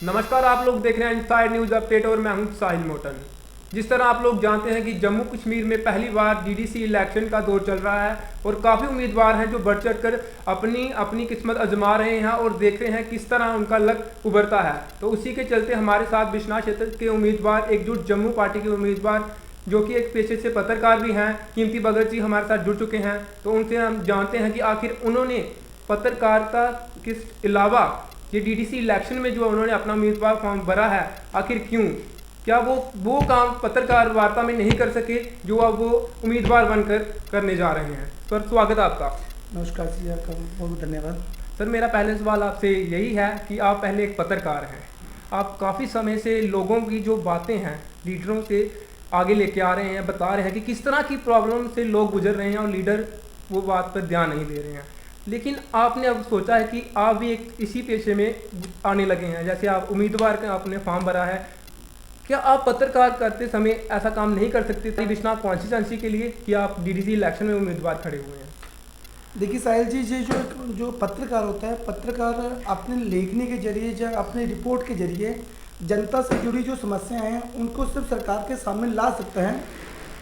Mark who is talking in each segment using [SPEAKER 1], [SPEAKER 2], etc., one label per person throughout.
[SPEAKER 1] नमस्कार, आप लोग देख रहे हैं इनसाइड न्यूज़ अपडेट और मैं हूं साहिल मोटन। जिस तरह आप लोग जानते हैं कि जम्मू कश्मीर में पहली बार डीडीसी इलेक्शन का दौर चल रहा है और काफ़ी उम्मीदवार हैं जो बढ़ चढ़ कर अपनी किस्मत आजमा रहे हैं और देख रहे हैं किस तरह उनका लक उभरता है। तो उसी के चलते हमारे साथ बिश्नाह क्षेत्र के उम्मीदवार, एकजुट जम्मू पार्टी के उम्मीदवार जो कि एक पेशे से पत्रकार भी हैं, कीमती भगत जी हमारे साथ जुड़ चुके हैं। तो उनसे हम जानते हैं कि आखिर उन्होंने पत्रकारिता के अलावा ये डीडीसी इलेक्शन में जो उन्होंने अपना उम्मीदवार फॉर्म भरा है, आखिर क्यों, क्या वो काम पत्रकार वार्ता में नहीं कर सके जो अब वो उम्मीदवार बनकर करने जा रहे हैं। सर, स्वागत है आपका।
[SPEAKER 2] नमस्कार जी, आपका बहुत बहुत धन्यवाद।
[SPEAKER 1] सर, मेरा पहले सवाल आपसे यही है कि आप पहले एक पत्रकार हैं, आप काफ़ी समय से लोगों की जो बातें हैं लीडरों से आगे लेके आ रहे हैं, बता रहे हैं कि किस तरह की प्रॉब्लम से लोग गुजर रहे हैं और लीडर वो बात पर ध्यान नहीं दे रहे हैं। लेकिन आपने अब सोचा है कि आप भी एक इसी पेशे में आने लगे हैं, जैसे आप उम्मीदवार का आपने फॉर्म भरा है। क्या आप पत्रकार करते समय ऐसा काम नहीं कर सकते थे बिश्नाह कॉन्स्टिट्यूंसी के लिए कि आप डीडीसी इलेक्शन में उम्मीदवार खड़े हुए हैं?
[SPEAKER 2] देखिए साहिल जी, ये जो पत्रकार होता है, पत्रकार अपने लेखनी के जरिए या अपनी रिपोर्ट के जरिए जनता से जुड़ी जो समस्याएं हैं उनको सिर्फ सरकार के सामने ला सकते हैं,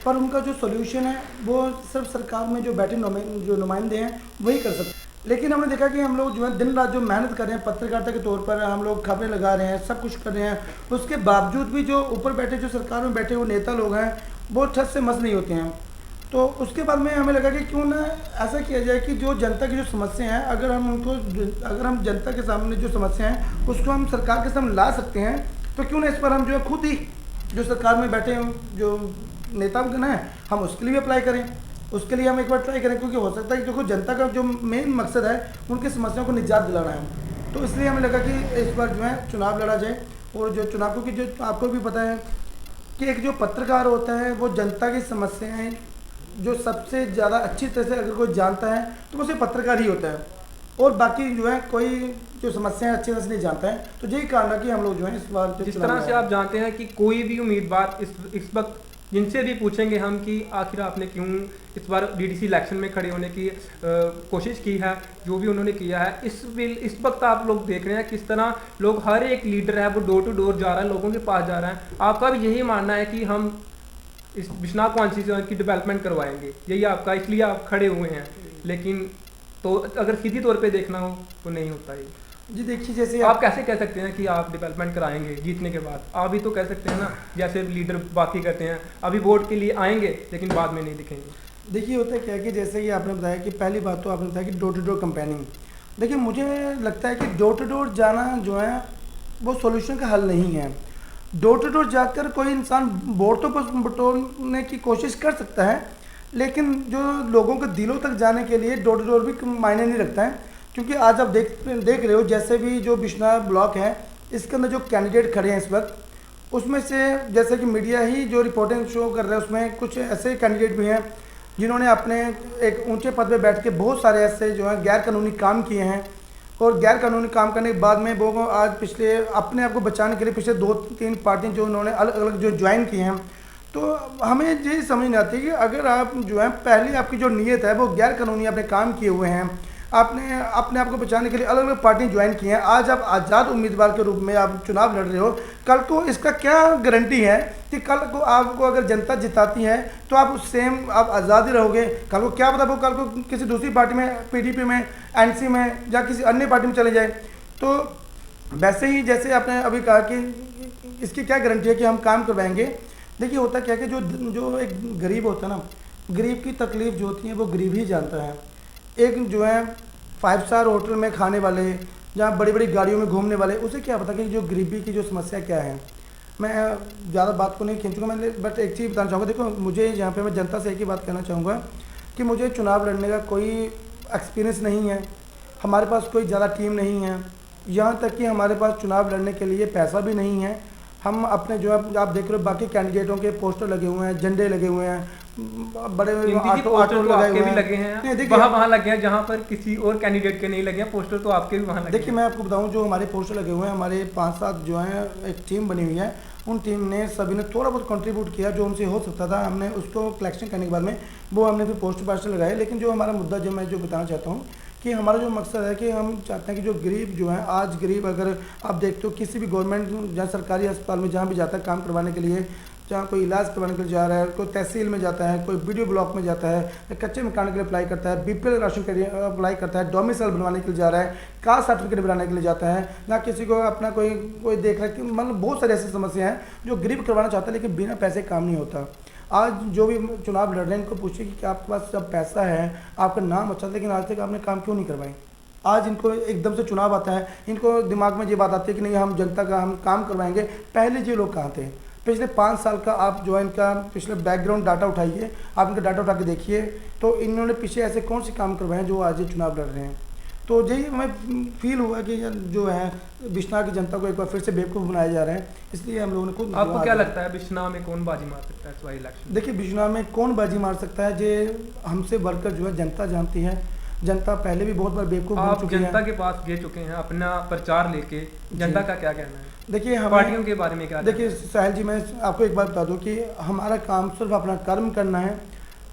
[SPEAKER 2] पर उनका जो सोल्यूशन है वो सिर्फ सरकार में जो बैठे जो नुमाइंदे हैं वही कर सकते हैं। लेकिन हमने देखा कि हम लोग जो है दिन रात जो मेहनत कर रहे हैं पत्रकारिता के तौर पर, हम लोग खबरें लगा रहे हैं, सब कुछ कर रहे हैं, उसके बावजूद भी जो ऊपर बैठे, जो सरकार में बैठे हुए नेता लोग हैं वो ठस से मस नहीं होते हैं। तो उसके बाद में हमें लगा कि क्यों ना ऐसा किया जाए कि जो जनता की जो समस्या हैं, अगर हम जनता के सामने जो समस्या हैं उसको हम सरकार के सामने ला सकते हैं, तो क्यों ना इस पर हम जो है खुद ही जो सरकार में बैठे जो नेतागण हैं हम उसके लिए भी अप्लाई करें, उसके लिए हम एक बार ट्राई करें। क्योंकि हो सकता है कि देखो जनता का जो मेन मकसद है उनकी समस्याओं को निजात दिलाना है। तो इसलिए हमें लगा कि इस बार जो है चुनाव लड़ा जाए। और जो चुनाव, क्योंकि जो आपको भी पता है कि एक जो पत्रकार होता है वो जनता की समस्याएं जो सबसे ज़्यादा अच्छी तरह से अगर कोई जानता है तो वो सिर्फ पत्रकार ही होता है, और बाकी जो है कोई जो समस्याएं अच्छी तरह से नहीं जानता है। तो यही कारण है कि हम लोग जो है इस बार
[SPEAKER 1] जिस तरह से आप जानते हैं कि कोई भी उम्मीदवार इस वक्त जिनसे भी पूछेंगे हम कि आखिर आपने क्यों इस बार डीडीसी इलेक्शन में खड़े होने की कोशिश की है, जो भी उन्होंने किया है, इस वक्त आप लोग देख रहे हैं किस तरह लोग, हर एक लीडर है वो डोर टू डोर जा रहा है, लोगों के पास जा रहा है। आपका भी यही मानना है कि हम इस बिश्नाह कॉन्स्टिट्यूंसी की डेवलपमेंट करवाएंगे, यही आपका, इसलिए आप खड़े हुए हैं? लेकिन तो अगर सीधी तौर पे देखना हो तो नहीं होता है
[SPEAKER 2] जी। देखिए, जैसे
[SPEAKER 1] आप कैसे कह सकते हैं कि आप डेवलपमेंट कराएंगे जीतने के बाद? आप भी तो कह सकते हैं ना, जैसे लीडर बाकी करते हैं, अभी वोट के लिए आएंगे लेकिन बाद में नहीं दिखेंगे।
[SPEAKER 2] देखिए, होता है क्या है कि जैसे कि आपने बताया कि पहली बात तो आपने बताया कि डोर टू डोर कैंपेनिंग। देखिए, मुझे लगता है कि डोर टू डोर जाना जो है वो सॉल्यूशन का हल नहीं है। डोर टू डोर जाकर कोई इंसान वोट तो बटोरने की कोशिश कर सकता है, लेकिन जो लोगों के दिलों तक जाने के लिए डोर टू डोर भी मायने नहीं रखता है। क्योंकि आज आप देख रहे हो, जैसे भी जो बिश्नाह ब्लॉक है इसके अंदर जो कैंडिडेट खड़े हैं इस वक्त, उसमें से जैसे कि मीडिया ही जो रिपोर्टिंग शो कर रहा है उसमें कुछ ऐसे कैंडिडेट भी हैं जिन्होंने अपने एक ऊंचे पद पे बैठ के बहुत सारे ऐसे जो है गैर कानूनी काम किए हैं, और गैर कानूनी काम करने के बाद में वो आज पिछले अपने आप को बचाने के लिए पिछले 2-3 पार्टियाँ जो उन्होंने अलग अलग जो ज्वाइन की हैं। तो हमें ये समझ नहीं आती कि अगर आप जो है पहले आपकी जो नीयत है वो गैर कानूनी आपने काम किए हुए हैं, आपने अपने आप को बचाने के लिए अलग अलग पार्टियाँ ज्वाइन की हैं, आज आप आज़ाद उम्मीदवार के रूप में आप चुनाव लड़ रहे हो, कल को इसका क्या गारंटी है कि कल को आपको अगर जनता जिताती है तो आप सेम आप आज़ाद ही रहोगे? कल को क्या पता वो कल को किसी दूसरी पार्टी में, पीडीपी में, एनसी में या किसी अन्य पार्टी में चले जाए। तो वैसे ही जैसे आपने अभी कहा कि इसकी क्या गारंटी है कि हम काम करवाएंगे। देखिए, होता क्या है कि जो एक गरीब होता है ना, गरीब की तकलीफ़ जो होती है वो गरीब ही जानता है। एक जो है 5 स्टार होटल में खाने वाले, जहाँ बड़ी बड़ी गाड़ियों में घूमने वाले, उसे क्या पता कि जो गरीबी की जो समस्या क्या है। मैं ज़्यादा बात को नहीं खींचूंगा, मैं बट एक चीज़ बताना चाहूँगा। देखो, मुझे यहाँ पे मैं जनता से एक ही बात कहना चाहूँगा कि मुझे चुनाव लड़ने का कोई एक्सपीरियंस नहीं है, हमारे पास कोई ज़्यादा टीम नहीं है, यहाँ तक कि हमारे पास चुनाव लड़ने के लिए पैसा भी नहीं है। हम अपने जो है आप देख रहे हो बाकी कैंडिडेटों के पोस्टर लगे हुए हैं, झंडे लगे हुए हैं, बड़े
[SPEAKER 1] ऑटो लगाए हुए लगे हैं, वहाँ लगे हैं जहाँ पर किसी और कैंडिडेट के नहीं लगे हैं पोस्टर, तो आपके भी वहाँ लगे।
[SPEAKER 2] देखिए, मैं आपको बताऊं, जो हमारे पोस्टर लगे हुए हैं, हमारे 5-7 जो हैं एक टीम बनी हुई है, उन टीम ने सभी ने थोड़ा बहुत कंट्रीब्यूट किया जो उनसे हो सकता था। हमने उसको कलेक्शन करने के बाद में वो हमने फिर पोस्टर लगाए। लेकिन जो हमारा मुद्दा जो मैं जो बताना चाहता हूँ कि हमारा जो मकसद है कि हम चाहते हैं कि जो गरीब जो हैं, आज गरीब अगर आप देखते हो किसी भी गवर्नमेंट या सरकारी अस्पताल में जहाँ भी जाता है काम करवाने के लिए, जहाँ कोई इलाज करवाने के लिए जा रहा है, कोई तहसील में जाता है, कोई बीडीओ ब्लॉक में जाता है, कच्चे मकान के लिए अप्लाई करता है, बीपीएल राशन के लिए अप्लाई करता है, डोमिसाइल बनवाने के लिए जा रहा है, कास्ट सर्टिफिकेट बनाने के लिए जाता है, ना किसी को अपना कोई कोई देख रहा है, मतलब बहुत सारी ऐसी समस्या हैं जो गरीब करवाना चाहता है लेकिन बिना पैसे काम नहीं होता। आज जो भी चुनाव लड़ रहे हैं इनको पूछिए कि आपके पास जब पैसा है, आपका नाम अच्छा, लेकिन आज तक आपने काम क्यों नहीं करवाए। आज इनको एकदम से चुनाव आता है, इनको दिमाग में ये बात आती है कि नहीं हम जनता का हम काम करवाएंगे। पहले ये लोग कहाँ थे? पिछले 5 साल का आप जो है इनका पिछले बैकग्राउंड डाटा उठाइए, आप इनका डाटा उठा के देखिए तो इन्होंने पीछे ऐसे कौन से काम करवाए हैं जो आज ये चुनाव लड़ रहे हैं। तो यही हमें फील हुआ कि जो है बिश्नाह की जनता को एक बार फिर से बेवकूफ़ बनाया जा रहा है, इसलिए हम लोगों ने खुद।
[SPEAKER 1] आपको क्या लगता है बिश्नाह में कौन बाजी मार सकता है इस बार इलेक्शन?
[SPEAKER 2] देखिए बिश्नाह में कौन बाजी मार सकता है, ये हमसे बढ़कर जो है जनता जानती है। जनता पहले भी बहुत बार बेवकूफ़ बन चुकी है।
[SPEAKER 1] जनता के पास गए चुके हैं अपना प्रचार लेके, जनता का क्या कहना है?
[SPEAKER 2] देखिए हम
[SPEAKER 1] पार्टियों के बारे में क्या?
[SPEAKER 2] देखिए साहिल जी, मैं आपको एक बात बता दूं कि हमारा काम सिर्फ अपना कर्म करना है।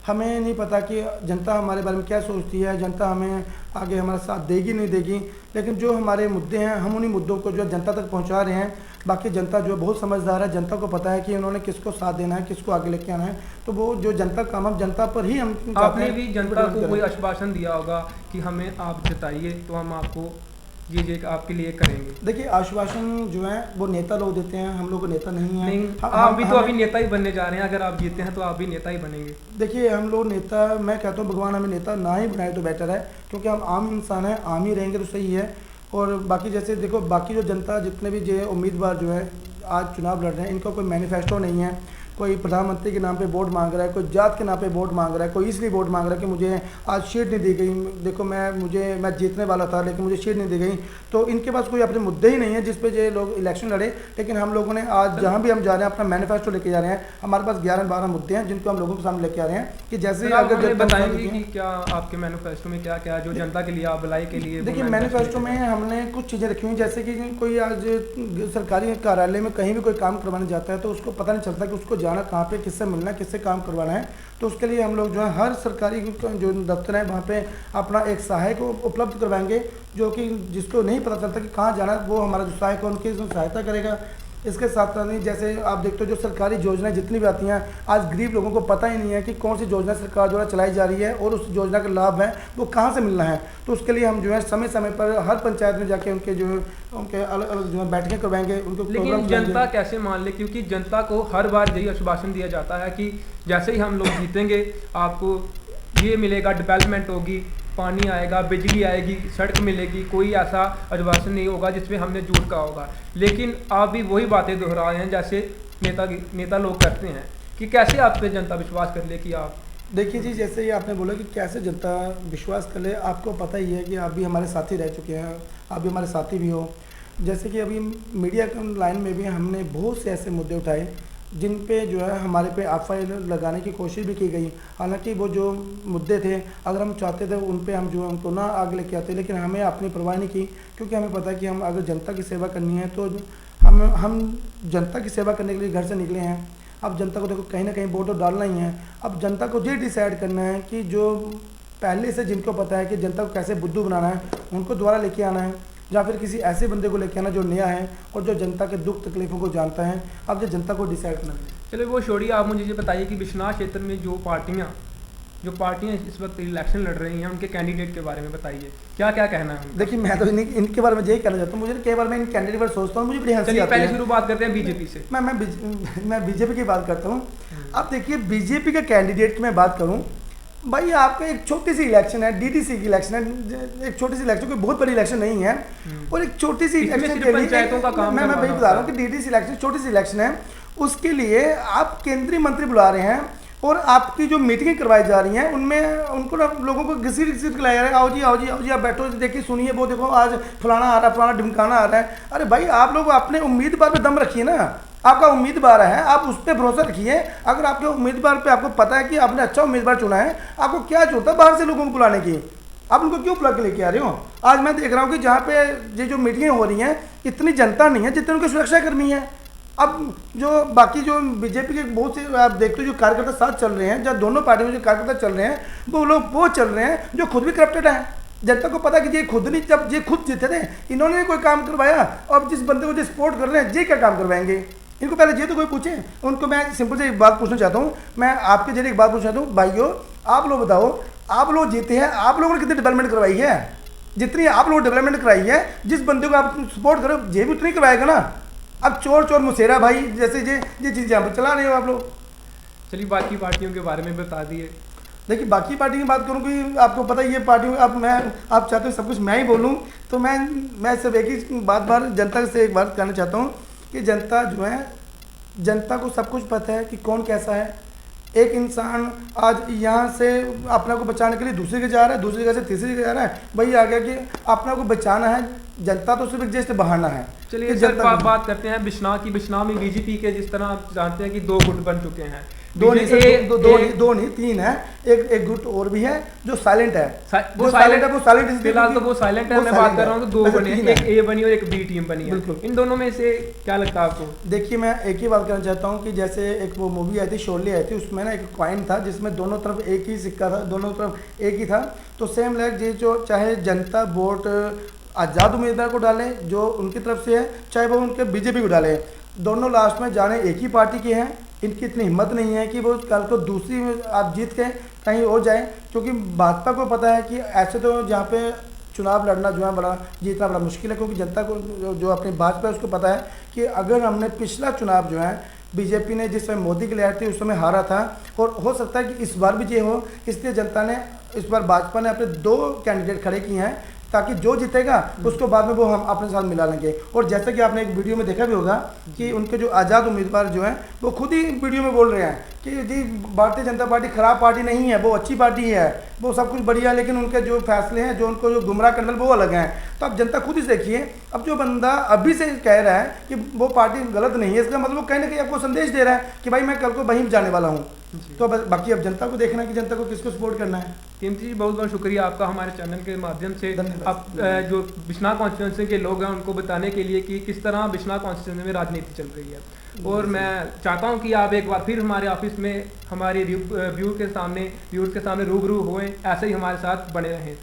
[SPEAKER 2] हमें नहीं पता कि जनता हमारे बारे में क्या सोचती है, जनता हमें आगे हमारा साथ देगी नहीं देगी, लेकिन जो हमारे मुद्दे हैं हम उन्हीं मुद्दों को जो जनता तक पहुंचा रहे हैं। बाकी जनता जो बहुत समझदार है, जनता को पता है कि उन्होंने किसको साथ देना है, किसको आगे लेके आना है, तो वो जो जनता का काम हम जनता पर ही हम।
[SPEAKER 1] आपने भी जनता को कोई आश्वासन दिया होगा कि हमें आप जिताइए तो हम आपको ये आपके लिए करेंगे। देखिए
[SPEAKER 2] आश्वासन जो है वो नेता लोग देते हैं, हम लोग को नेता नहीं है।
[SPEAKER 1] नहीं, आप भी तो अभी नेता ही बनने जा रहे हैं, अगर आप जीते हैं तो आप भी नेता ही बनेंगे।
[SPEAKER 2] देखिए हम लोग नेता, मैं कहता हूँ भगवान हमें नेता ना ही बनाए तो बेटर है, क्योंकि हम आम इंसान हैं, आम ही रहेंगे तो सही है। और बाकी जैसे देखो बाकी जो जनता जितने भी जो उम्मीदवार जो है आज चुनाव लड़ रहे हैं, इनका कोई मैनिफेस्टो नहीं है। कोई प्रधानमंत्री के नाम पे वोट मांग रहा है, कोई जात के नाम पे वोट मांग रहा है, कोई इसलिए वोट मांग रहा है कि मुझे आज सीट नहीं दी गई। देखो मैं जीतने वाला था लेकिन मुझे सीट नहीं दी गई। तो इनके पास कोई अपने मुद्दे ही नहीं है जिस पे ये लोग इलेक्शन लड़े। लेकिन हम लोगों ने आज जहाँ भी हम जा रहे हैं अपना मैनिफेस्टो लेके जा रहे हैं। हमारे पास 11-12 मुद्दे हैं जिनको हम लोगों के सामने लेके आ रहे हैं कि जैसे
[SPEAKER 1] अगर बताएंगे कि क्या आपके मैनिफेस्टो में क्या क्या जो जनता के लिए, आप भलाई के लिए।
[SPEAKER 2] देखिए मैनिफेस्टो में हमने कुछ चीज़ें रखी हुई, जैसे कि कोई आज सरकारी कार्यालय में कहीं भी कोई काम करवाने जाता है तो उसको पता नहीं चलता कि उसको जाना कहाँ पे, किससे मिलना है, किससे काम करवाना है। तो उसके लिए हम लोग जो है हर सरकारी जो दफ्तर है वहाँ पे अपना एक सहायक उपलब्ध करवाएंगे, जो कि जिसको नहीं पता चलता कि कहाँ जाना है वो हमारा जो सहायक है उनकी सहायता करेगा। इसके साथ साथ नहीं, जैसे आप देखते हो जो सरकारी योजनाएं जितनी भी आती हैं, आज गरीब लोगों को पता ही नहीं है कि कौन सी योजना सरकार द्वारा चलाई जा रही है और उस योजना का लाभ है वो कहाँ से मिलना है। तो उसके लिए हम जो है समय समय पर हर पंचायत में जाके उनके अलग अलग जो है बैठकें करवाएंगे, उनको।
[SPEAKER 1] लेकिन जनता कैसे मान ले, क्योंकि जनता को हर बार यही आश्वासन दिया जाता है कि जैसे ही हम लोग जीतेंगे आपको ये मिलेगा, डेवलपमेंट होगी, पानी आएगा, बिजली आएगी, सड़क मिलेगी, कोई ऐसा आश्वासन नहीं होगा जिसमें हमने झूठ कहा होगा। लेकिन आप भी वही बातें दोहरा रहे हैं जैसे नेता लोग करते हैं, कि कैसे आप पे जनता विश्वास कर ले कि आप।
[SPEAKER 2] देखिए जी, जैसे ही आपने बोला कि कैसे जनता विश्वास कर ले, आपको पता ही है कि आप भी हमारे साथी रह चुके हैं, आप भी हमारे साथी भी हो। जैसे कि अभी मीडिया लाइन में भी हमने बहुत से ऐसे मुद्दे उठाए जिन पे जो है हमारे पे एफआईआर लगाने की कोशिश भी की गई। हालांकि वो जो मुद्दे थे अगर हम चाहते थे उन पे हम जो उनको ना आगे लेके आते, लेकिन हमें अपनी परवाह नहीं की, क्योंकि हमें पता है कि हम अगर जनता की सेवा करनी है तो हम जनता की सेवा करने के लिए घर से निकले हैं। अब जनता को देखो कहीं ना कहीं वोट तो डालना ही है। अब जनता को ये डिसाइड करना है कि जो पहले से जिनको पता है कि जनता को कैसे बुद्धू बनाना है उनको दोबारा लेके आना है, या फिर किसी ऐसे बंदे को लेके आना जो नया है और जो जनता के दुख तकलीफों को जानता है। अब जो जनता को डिसाइड करना है।
[SPEAKER 1] चलो वो छोड़िए, आप मुझे ये बताइए कि बिश्नाह क्षेत्र में जो पार्टियां इस वक्त इलेक्शन लड़ रही हैं उनके कैंडिडेट के बारे में बताइए, क्या क्या कहना है।
[SPEAKER 2] देखिए मैं तो इनके बारे में यही कहना चाहता हूँ। मुझे कई बार मैं इन कैंडिडेट पर सोचता हूँ, मुझे बड़ी हंसी आती है।
[SPEAKER 1] पहले शुरुआत करते हैं बीजेपी से।
[SPEAKER 2] मैं बीजेपी की बात करता हूँ। अब देखिए बीजेपी के कैंडिडेट की मैं बात करूँ, भाई आपका एक छोटी सी इलेक्शन है, डीडीसी की इलेक्शन है, एक छोटी सी इलेक्शन, कोई बहुत बड़ी इलेक्शन नहीं है। और एक छोटी सी इलेक्शन के लिए मैं वही बता रहा हूँ कि डीडीसी इलेक्शन छोटी सी इलेक्शन है, उसके लिए आप केंद्रीय मंत्री बुला रहे हैं और आपकी जो मीटिंगें करवाई जा रही हैं उनमें उनको ना लोगों को घसीट घसीट लाया जा रहा है। आओ जी आओ जी आओ जी, आप बैठो, देखिए सुनिए, वो देखो आज फलाना आ रहा है, फलाना ढिमकाना आ रहा है। अरे भाई आप लोग अपने उम्मीदवार पे दम रखिए ना, आपका उम्मीदवार है आप उस पर भरोसा रखिए। अगर आपके उम्मीदवार पे आपको पता है कि आपने अच्छा उम्मीदवार चुना है, आपको क्या जरूरत है बाहर से लोगों को बुलाने की? आप उनको क्यों बुला के लेके आ रहे हो? आज मैं देख रहा हूँ कि जहाँ पे ये जो मीटिंगें हो रही हैं इतनी जनता नहीं है जितने उनके सुरक्षाकर्मी हैं। अब जो बाकी जो बीजेपी के बहुत से आप देखते हो जो कार्यकर्ता साथ चल रहे हैं, जब दोनों पार्टियों में जो कार्यकर्ता चल रहे हैं वो लोग वो चल रहे हैं जो खुद भी करप्टेड हैं। जनता को पता कि ये खुद नहीं, जब ये खुद जीते थे इन्होंने कोई काम करवाया, अब जिस बंदे को जो सपोर्ट कर रहे हैं ये क्या काम करवाएंगे? इनको पहले ये तो कोई पूछे। उनको मैं सिंपल से एक बात पूछना चाहता हूँ, मैं आपके जरिए एक बात पूछना चाहता हूँ, भाइयों आप लोग बताओ, आप लोग जीते हैं, आप लोगों ने कितनी डेवलपमेंट करवाई है? जितनी आप लोग डेवलपमेंट कराई है, जिस बंदे को आप सपोर्ट करो ये भी उतनी करवाएगा ना। अब चोर चोर मुसेरा भाई जैसे ये चीज़ यहाँ पर चला रहे हो आप लोग।
[SPEAKER 1] चलिए बाकी पार्टियों के बारे में बता दिए।
[SPEAKER 2] देखिए बाकी पार्टी की बात करूँ कि आपको पता ही है पार्टी, अब मैं आप चाहते हो सब कुछ मैं ही बोलूँ, तो मैं सिर्फ एक ही बार जनता से एक बात कहना चाहता हूँ कि जनता जो है, जनता को सब कुछ पता है कि कौन कैसा है। एक इंसान आज यहाँ से अपना को बचाने के लिए दूसरी जगह जा रहा है, दूसरी जगह से तीसरी जगह जा रहा है, वही आ गया कि अपना को बचाना है, जनता तो सिर्फ एक जैसे बहाना है।
[SPEAKER 1] चलिए सर बात करते हैं बिश्नाह की। बिश्नाह में बीजेपी के जिस तरह आप जानते हैं कि 2 गुट बन चुके हैं,
[SPEAKER 2] दो नहीं 3 है, एक गुट और भी है जो साइलेंट है।
[SPEAKER 1] वो साइलेंट है,
[SPEAKER 2] वो साइलेंट
[SPEAKER 1] फिलहाल तो वो साइलेंट है। मैं बात कर रहा हूँ तो 2 बने हैं, एक ए बनी और एक बी टीम बनी है।
[SPEAKER 2] बिल्कुल।
[SPEAKER 1] इन दोनों में से क्या लगता है आपको?
[SPEAKER 2] देखिए मैं एक ही बात करना चाहता हूँ कि जैसे एक वो मूवी आई थी शोले आई थी, उसमें ना एक कॉइन था जिसमें दोनों तरफ एक ही सिक्का था, दोनों तरफ एक ही था। तो सेम लाइक ये जो चाहे जनता वोट आज़ाद उम्मीदवार को डाले जो उनकी तरफ से है, चाहे वो उनके बीजेपी को डाले, दोनों लास्ट में जाने एक ही पार्टी के हैं। इनकी इतनी हिम्मत नहीं है कि वो कल को दूसरी आप जीत के कहीं और जाए, क्योंकि भाजपा को पता है कि ऐसे तो जहाँ पे चुनाव लड़ना जो है बड़ा जीतना बड़ा मुश्किल है, क्योंकि जनता को जो अपनी भाजपा है उसको पता है कि अगर हमने पिछला चुनाव जो है बीजेपी ने जिस समय मोदी की लहर थी उस समय हारा था, और हो सकता है कि इस बार भी ये हो, इसलिए जनता ने इस बार भाजपा ने अपने 2 कैंडिडेट खड़े किए हैं ताकि जो जीतेगा उसको बाद में वो हम अपने साथ मिला लेंगे। और जैसा कि आपने एक वीडियो में देखा भी होगा कि उनके जो आज़ाद उम्मीदवार जो हैं वो खुद ही वीडियो में बोल रहे हैं कि जी भारतीय जनता पार्टी खराब पार्टी नहीं है, वो अच्छी पार्टी है, वो सब कुछ बढ़िया है, लेकिन उनके जो फैसले हैं, जो उनको जो गुमराह करने वो अलग हैं। तो अब जनता खुद ही देखिए, अब जो बंदा अभी से कह रहा है कि वो पार्टी गलत नहीं है, इसका मतलब वो कहीं ना कहीं आपको संदेश दे रहा है कि भाई मैं कल को वहीं जाने वाला हूँ। तो बस बाकी अब जनता को देखना है कि जनता को किसको सपोर्ट करना है।
[SPEAKER 1] कीमती जी बहुत बहुत शुक्रिया आपका हमारे चैनल के माध्यम से आप जो बिश्नाह कॉन्स्टिट्यूंसी के लोग हैं उनको बताने के लिए कि किस तरह बिश्नाह कॉन्स्टिट्यूंसी में राजनीति चल रही है। और मैं चाहता हूं कि आप एक बार फिर हमारे ऑफिस में हमारे व्यूअर के सामने रूबरू हुए, ऐसे ही हमारे साथ बने रहें।